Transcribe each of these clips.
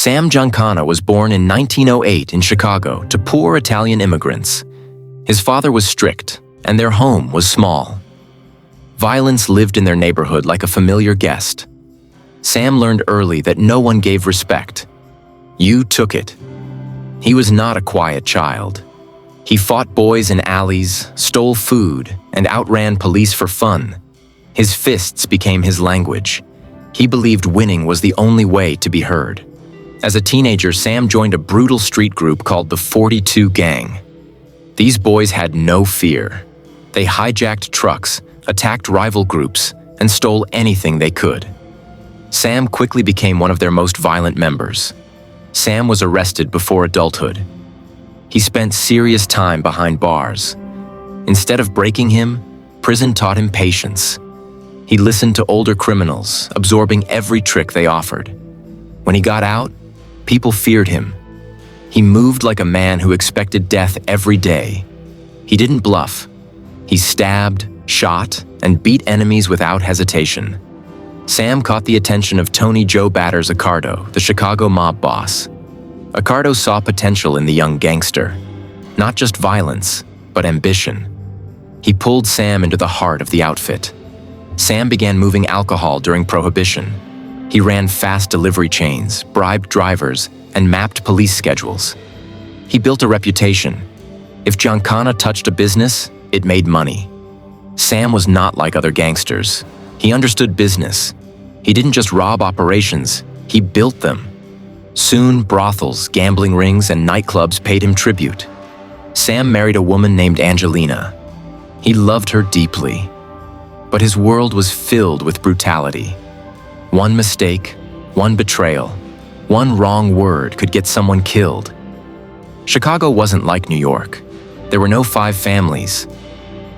Sam Giancana was born in 1908 in Chicago to poor Italian immigrants. His father was strict, and their home was small. Violence lived in their neighborhood like a familiar guest. Sam learned early that no one gave respect. You took it. He was not a quiet child. He fought boys in alleys, stole food, and outran police for fun. His fists became his language. He believed winning was the only way to be heard. As a teenager, Sam joined a brutal street group called the 42 Gang. These boys had no fear. They hijacked trucks, attacked rival groups, and stole anything they could. Sam quickly became one of their most violent members. Sam was arrested before adulthood. He spent serious time behind bars. Instead of breaking him, prison taught him patience. He listened to older criminals, absorbing every trick they offered. When he got out, people feared him. He moved like a man who expected death every day. He didn't bluff. He stabbed, shot, and beat enemies without hesitation. Sam caught the attention of Tony Joe Batters Accardo, the Chicago mob boss. Accardo saw potential in the young gangster. Not just violence, but ambition. He pulled Sam into the heart of the outfit. Sam began moving alcohol during Prohibition. He ran fast delivery chains, bribed drivers, and mapped police schedules. He built a reputation. If Giancana touched a business, it made money. Sam was not like other gangsters. He understood business. He didn't just rob operations, he built them. Soon, brothels, gambling rings, and nightclubs paid him tribute. Sam married a woman named Angelina. He loved her deeply. But his world was filled with brutality. One mistake, one betrayal, one wrong word could get someone killed. Chicago wasn't like New York. There were no 5 families.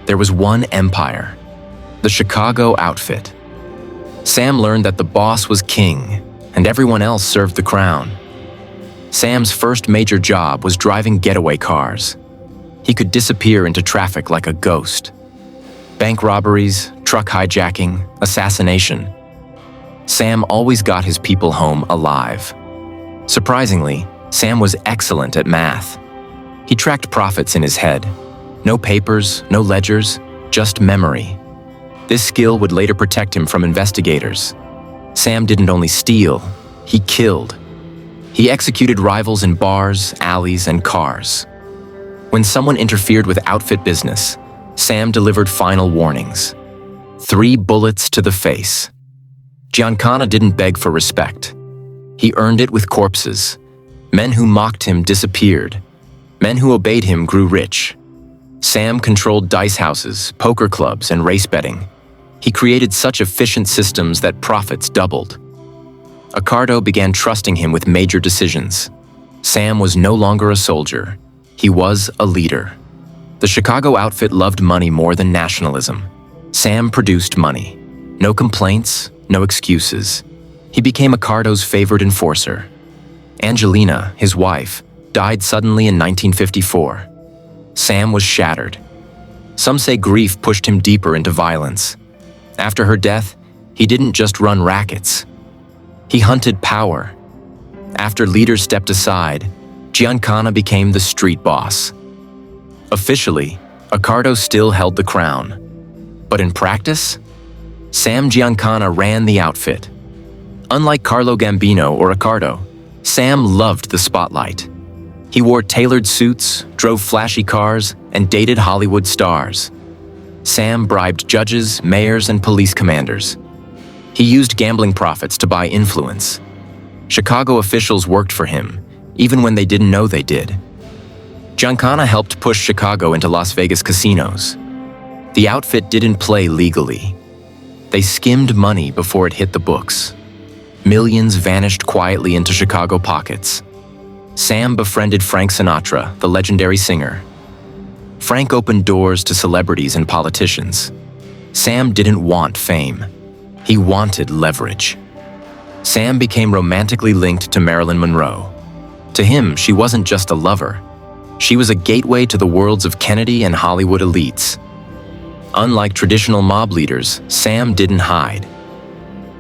There was one empire, the Chicago outfit. Sam learned that the boss was king, and everyone else served the crown. Sam's first major job was driving getaway cars. He could disappear into traffic like a ghost. Bank robberies, truck hijacking, assassination. Sam always got his people home alive. Surprisingly, Sam was excellent at math. He tracked profits in his head. No papers, no ledgers, just memory. This skill would later protect him from investigators. Sam didn't only steal, he killed. He executed rivals in bars, alleys, and cars. When someone interfered with outfit business, Sam delivered final warnings. 3 bullets to the face. Giancana didn't beg for respect. He earned it with corpses. Men who mocked him disappeared. Men who obeyed him grew rich. Sam controlled dice houses, poker clubs, and race betting. He created such efficient systems that profits doubled. Accardo began trusting him with major decisions. Sam was no longer a soldier. He was a leader. The Chicago outfit loved money more than nationalism. Sam produced money. No complaints, no excuses. He became Accardo's favored enforcer. Angelina, his wife, died suddenly in 1954. Sam was shattered. Some say grief pushed him deeper into violence. After her death, he didn't just run rackets. He hunted power. After leaders stepped aside, Giancana became the street boss. Officially, Accardo still held the crown. But in practice, Sam Giancana ran the outfit. Unlike Carlo Gambino or Accardo, Sam loved the spotlight. He wore tailored suits, drove flashy cars, and dated Hollywood stars. Sam bribed judges, mayors, and police commanders. He used gambling profits to buy influence. Chicago officials worked for him, even when they didn't know they did. Giancana helped push Chicago into Las Vegas casinos. The outfit didn't play legally. They skimmed money before it hit the books. Millions vanished quietly into Chicago pockets. Sam befriended Frank Sinatra, the legendary singer. Frank opened doors to celebrities and politicians. Sam didn't want fame. He wanted leverage. Sam became romantically linked to Marilyn Monroe. To him, she wasn't just a lover. She was a gateway to the worlds of Kennedy and Hollywood elites. Unlike traditional mob leaders, Sam didn't hide.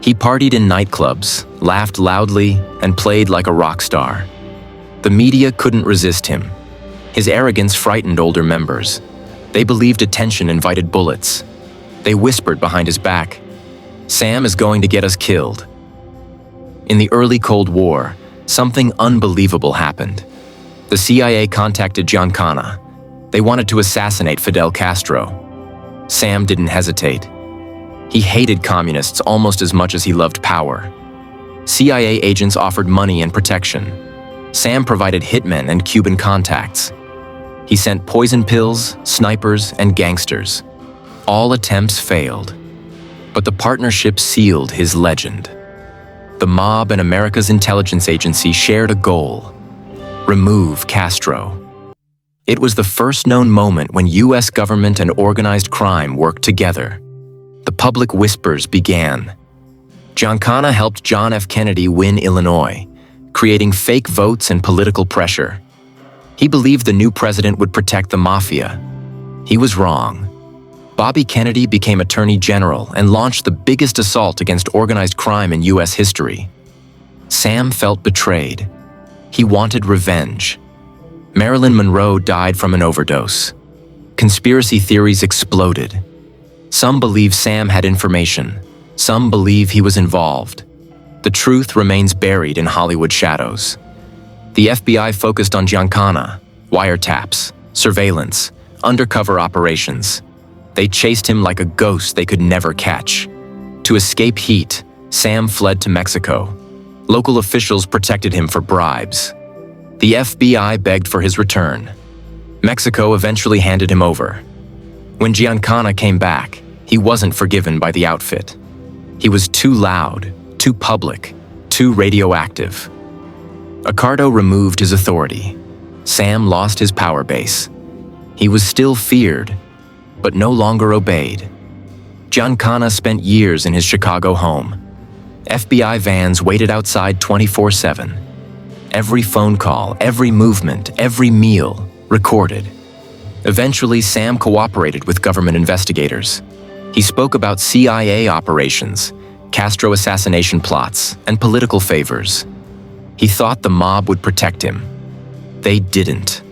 He partied in nightclubs, laughed loudly, and played like a rock star. The media couldn't resist him. His arrogance frightened older members. They believed attention invited bullets. They whispered behind his back, "Sam is going to get us killed." In the early Cold War, something unbelievable happened. The CIA contacted Giancana. They wanted to assassinate Fidel Castro. Sam didn't hesitate. He hated communists almost as much as he loved power. CIA agents offered money and protection. Sam provided hitmen and Cuban contacts. He sent poison pills, snipers, and gangsters. All attempts failed. But the partnership sealed his legend. The mob and America's intelligence agency shared a goal: remove Castro. It was the first known moment when US government and organized crime worked together. The public whispers began. Giancana helped John F. Kennedy win Illinois, creating fake votes and political pressure. He believed the new president would protect the Mafia. He was wrong. Bobby Kennedy became Attorney General and launched the biggest assault against organized crime in US history. Sam felt betrayed. He wanted revenge. Marilyn Monroe died from an overdose. Conspiracy theories exploded. Some believe Sam had information. Some believe he was involved. The truth remains buried in Hollywood shadows. The FBI focused on Giancana, wiretaps, surveillance, undercover operations. They chased him like a ghost they could never catch. To escape heat, Sam fled to Mexico. Local officials protected him for bribes. The FBI begged for his return. Mexico eventually handed him over. When Giancana came back, he wasn't forgiven by the outfit. He was too loud, too public, too radioactive. Accardo removed his authority. Sam lost his power base. He was still feared, but no longer obeyed. Giancana spent years in his Chicago home. FBI vans waited outside 24/7. Every phone call, every movement, every meal, recorded. Eventually, Sam cooperated with government investigators. He spoke about CIA operations, Castro assassination plots, and political favors. He thought the mob would protect him. They didn't.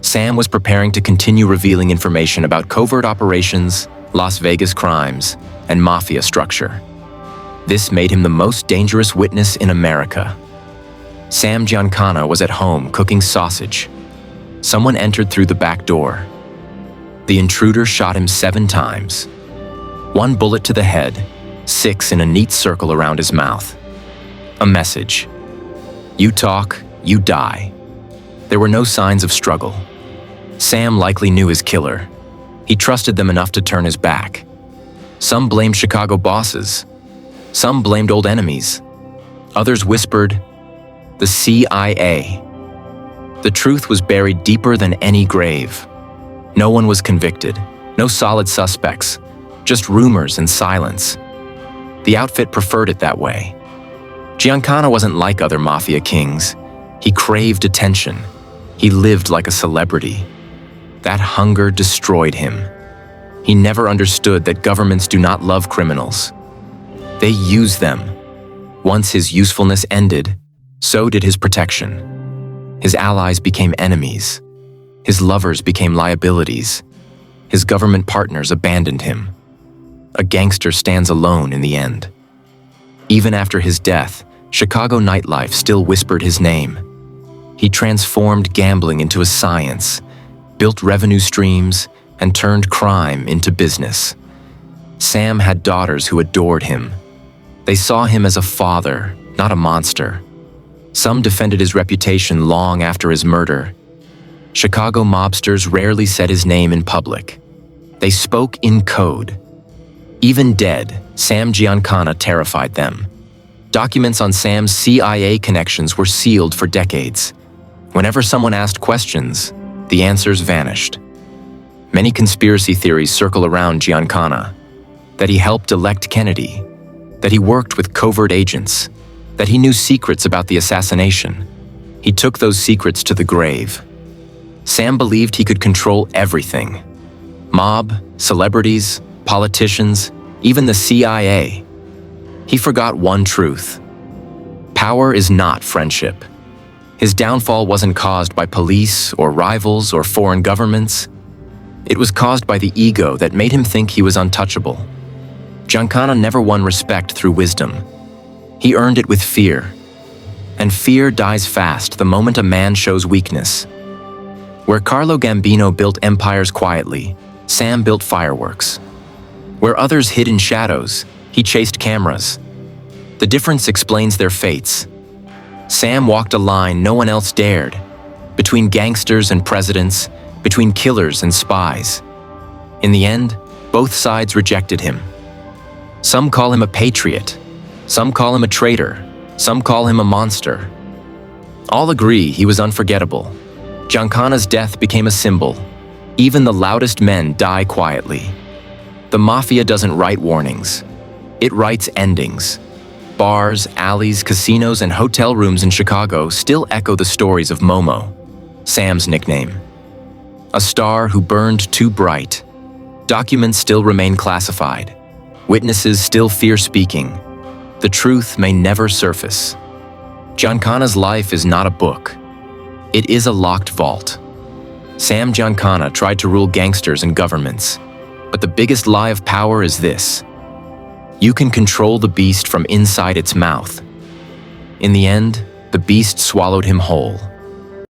Sam was preparing to continue revealing information about covert operations, Las Vegas crimes, and Mafia structure. This made him the most dangerous witness in America. Sam Giancana was at home cooking sausage. Someone entered through the back door. The intruder shot him 7 times. 1 bullet to the head, 6 in a neat circle around his mouth. A message: you talk, you die. There were no signs of struggle. Sam likely knew his killer. He trusted them enough to turn his back. Some blamed Chicago bosses. Some blamed old enemies. Others whispered, the CIA. The truth was buried deeper than any grave. No one was convicted, no solid suspects, just rumors and silence. The outfit preferred it that way. Giancana wasn't like other Mafia kings. He craved attention. He lived like a celebrity. That hunger destroyed him. He never understood that governments do not love criminals. They use them. Once his usefulness ended, so did his protection. His allies became enemies. His lovers became liabilities. His government partners abandoned him. A gangster stands alone in the end. Even after his death, Chicago nightlife still whispered his name. He transformed gambling into a science, built revenue streams, and turned crime into business. Sam had daughters who adored him. They saw him as a father, not a monster. Some defended his reputation long after his murder. Chicago mobsters rarely said his name in public. They spoke in code. Even dead, Sam Giancana terrified them. Documents on Sam's CIA connections were sealed for decades. Whenever someone asked questions, the answers vanished. Many conspiracy theories circle around Giancana: that he helped elect Kennedy, that he worked with covert agents, that he knew secrets about the assassination. He took those secrets to the grave. Sam believed he could control everything: mob, celebrities, politicians, even the CIA. He forgot one truth. Power is not friendship. His downfall wasn't caused by police or rivals or foreign governments. It was caused by the ego that made him think he was untouchable. Giancana never won respect through wisdom. He earned it with fear. And fear dies fast the moment a man shows weakness. Where Carlo Gambino built empires quietly, Sam built fireworks. Where others hid in shadows, he chased cameras. The difference explains their fates. Sam walked a line no one else dared, between gangsters and presidents, between killers and spies. In the end, both sides rejected him. Some call him a patriot, some call him a traitor, some call him a monster. All agree he was unforgettable. Giancana's death became a symbol. Even the loudest men die quietly. The Mafia doesn't write warnings. It writes endings. Bars, alleys, casinos, and hotel rooms in Chicago still echo the stories of Momo, Sam's nickname. A star who burned too bright. Documents still remain classified. Witnesses still fear speaking. The truth may never surface. Giancana's life is not a book. It is a locked vault. Sam Giancana tried to rule gangsters and governments. But the biggest lie of power is this: you can control the beast from inside its mouth. In the end, the beast swallowed him whole.